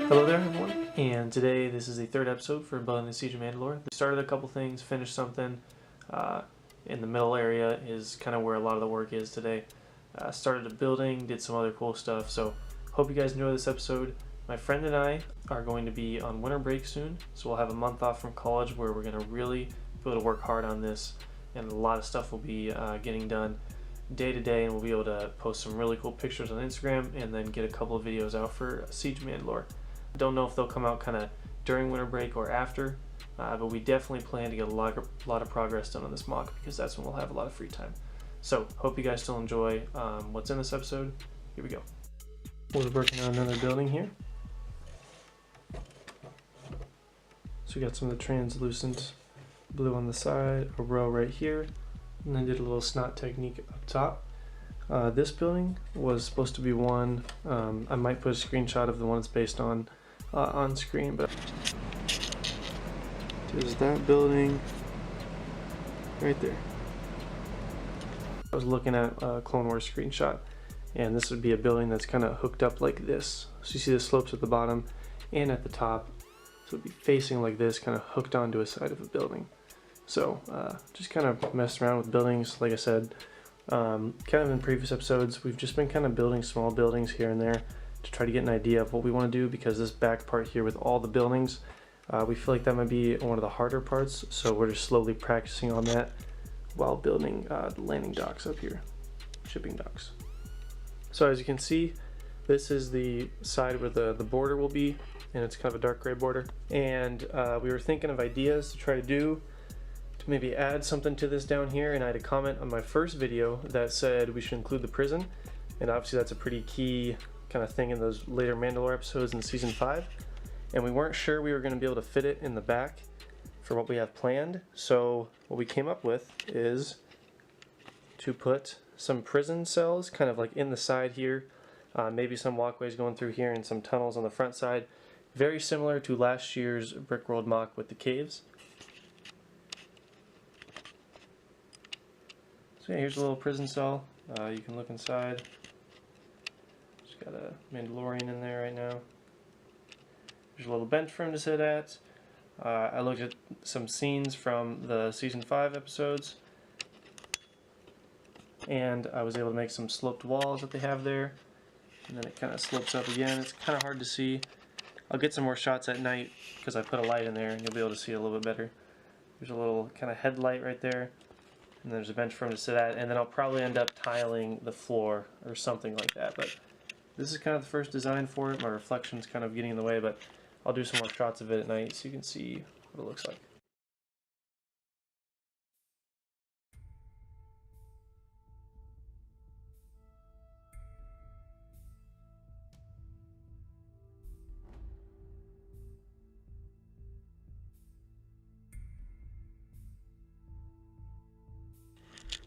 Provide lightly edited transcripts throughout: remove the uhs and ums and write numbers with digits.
Hello there everyone, and today this is the third episode for Building the Siege of Mandalore. We started a couple things, finished something. In the middle area is kind of where a lot of the work is today. Started a building, did some other cool stuff, so hope you guys enjoy this episode. My friend and I are going to be on winter break soon, so we'll have a month off from college where we're going to really be able to work hard on this, and a lot of stuff will be getting done day to day, and we'll be able to post some really cool pictures on Instagram and then get a couple of videos out for Siege of Mandalore. Don't know if they'll come out kind of during winter break or after, but we definitely plan to get a lot of progress done on this mock because that's when we'll have a lot of free time. So hope you guys still enjoy what's in this episode. Here we go. We're working on another building here. So we got some of the translucent blue on the side, a row right here, and then did a little snot technique up top. This building was supposed to be one, I might put a screenshot of the one it's based on screen, but there's that building right there. I was looking at a Clone Wars screenshot, and this would be a building that's kind of hooked up like this. So you see the slopes at the bottom and at the top, so it'd be facing like this, kind of hooked onto a side of a building. So just kind of messed around with buildings, like I said. Kind of in previous episodes, we've just been kind of building small buildings here and there to try to get an idea of what we want to do, because this back part here with all the buildings, we feel like that might be one of the harder parts, so we're just slowly practicing on that while building the landing docks up here, shipping docks. So as you can see, this is the side where the border will be, and it's kind of a dark gray border, and we were thinking of ideas to try to do to maybe add something to this down here, and I had a comment on my first video that said we should include the prison, and obviously that's a pretty key kind of thing in those later Mandalore episodes in season 5, and we weren't sure we were going to be able to fit it in the back for what we have planned. So what we came up with is to put some prison cells kind of like in the side here, maybe some walkways going through here and some tunnels on the front side, very similar to last year's Brickworld mock with the caves. So yeah, here's a little prison cell. You can look inside. Just got a Mandalorian in there right now. There's a little bench for him to sit at. I looked at some scenes from the season 5 episodes, and I was able to make some sloped walls that they have there, and then it kind of slopes up again. It's kind of hard to see. I'll get some more shots at night because I put a light in there and you'll be able to see it a little bit better. There's a little kind of headlight right there, and there's a bench for him to sit at, and then I'll probably end up tiling the floor or something like that. But this is kind of the first design for it. My reflection's kind of getting in the way, but I'll do some more shots of it at night so you can see what it looks like.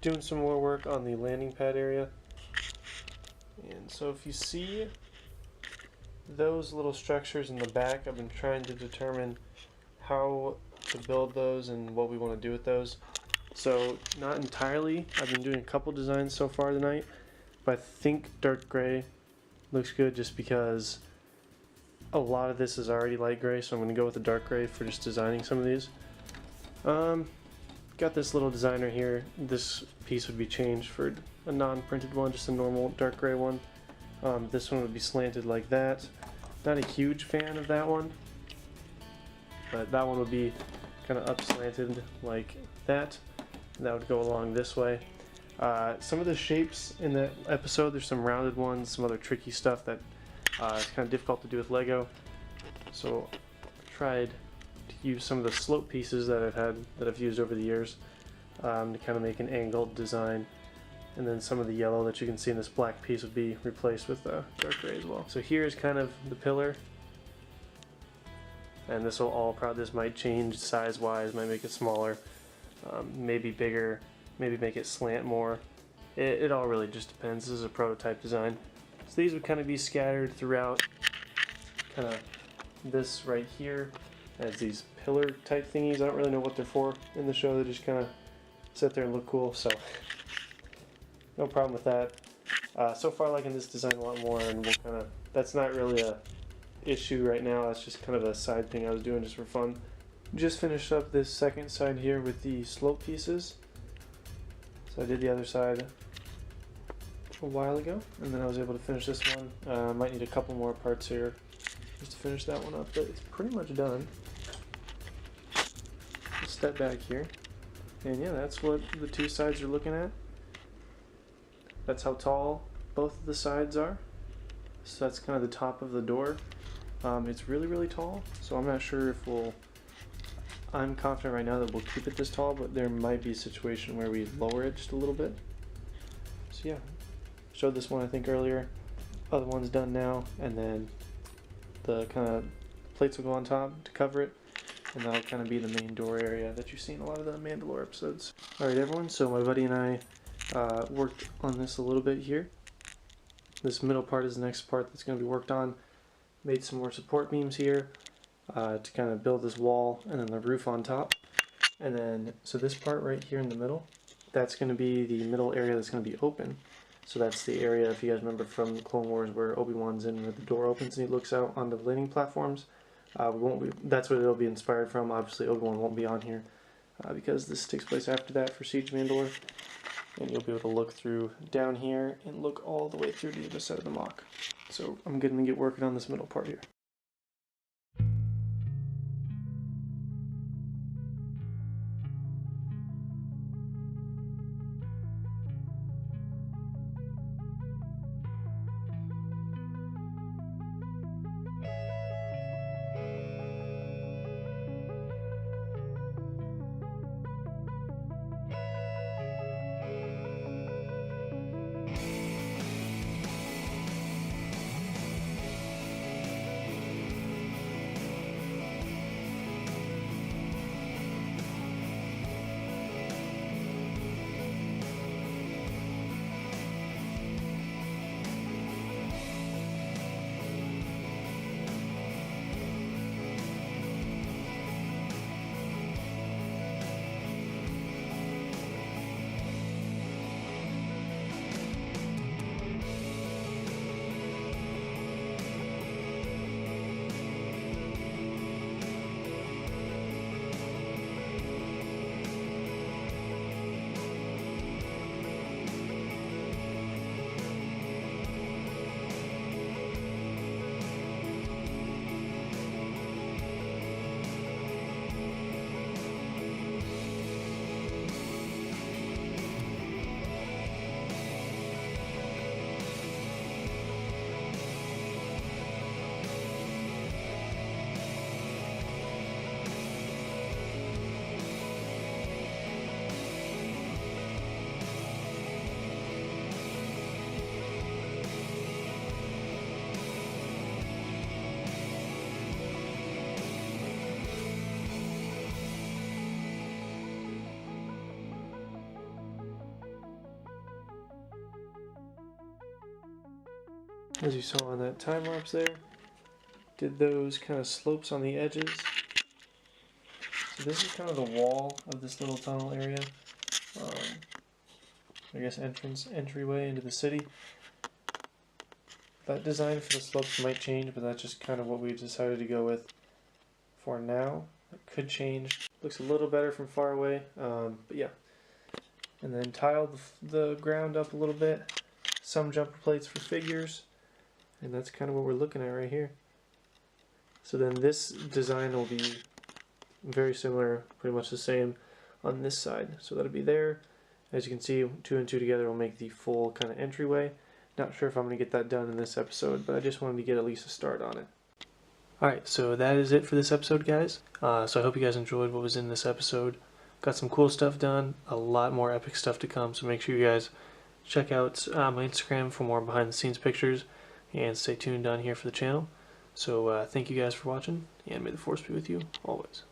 Doing some more work on the landing pad area. And so if you see those little structures in the back, I've been trying to determine how to build those and what we want to do with those. So not entirely. I've been doing a couple designs so far tonight, but I think dark gray looks good just because a lot of this is already light gray, so I'm going to go with the dark gray for just designing some of these. Got this little designer here. This piece would be changed for a non-printed one, just a normal dark gray one. This one would be slanted like that. Not a huge fan of that one, but that one would be kind of up slanted like that. And that would go along this way. Some of the shapes in that episode, there's some rounded ones, some other tricky stuff that is kind of difficult to do with Lego. So I tried to use some of the slope pieces that I've used over the years to kind of make an angled design, and then some of the yellow that you can see in this black piece would be replaced with dark gray as well. So here's kind of the pillar, and this will all this might change size wise, might make it smaller, maybe bigger, maybe make it slant more. It all really just depends. This is a prototype design, so these would kind of be scattered throughout kind of this right here as these pillar type thingies. I don't really know what they're for in the show. They just kind of sit there and look cool, so no problem with that. So far liking this design a lot more, and we'll kind of, that's not really a issue right now. That's just kind of a side thing I was doing just for fun. Just finished up this second side here with the slope pieces. So I did the other side a while ago, and then I was able to finish this one. Might need a couple more parts here just to finish that one up, but it's pretty much done. Let's step back here, and yeah, that's what the two sides are looking at. That's how tall both of the sides are. So that's kind of the top of the door. It's really tall, so I'm not sure if I'm confident right now that we'll keep it this tall, but there might be a situation where we lower it just a little bit. So yeah, showed this one I think earlier. Other one's done now, and then the kind of plates will go on top to cover it, and that'll kind of be the main door area that you see in a lot of the Mandalore episodes. Alright everyone, so my buddy and I worked on this a little bit here. This middle part is the next part that's going to be worked on. Made some more support beams here to kind of build this wall, and then the roof on top. And then, so this part right here in the middle, that's going to be the middle area that's going to be open. So that's the area, if you guys remember from Clone Wars, where Obi-Wan's in, where the door opens and he looks out onto the landing platforms. That's what it'll be inspired from. Obviously Obi-Wan won't be on here because this takes place after that for Siege Mandalore. And you'll be able to look through down here and look all the way through to the other side of the mock. So I'm going to get working on this middle part here. As you saw on that time lapse there, did those kind of slopes on the edges. So this is kind of the wall of this little tunnel area. I guess entryway into the city. That design for the slopes might change, but that's just kind of what we've decided to go with for now. It could change. Looks a little better from far away, but yeah. And then tiled the ground up a little bit. Some jumper plates for figures. And that's kind of what we're looking at right here. So then this design will be very similar, pretty much the same on this side. So that'll be there. As you can see, 2 and 2 together will make the full kind of entryway. Not sure if I'm going to get that done in this episode, but I just wanted to get at least a start on it. Alright, so that is it for this episode, guys. So I hope you guys enjoyed what was in this episode. Got some cool stuff done, a lot more epic stuff to come, so make sure you guys check out my Instagram for more behind the scenes pictures. And stay tuned down here for the channel. So thank you guys for watching, and may the force be with you always.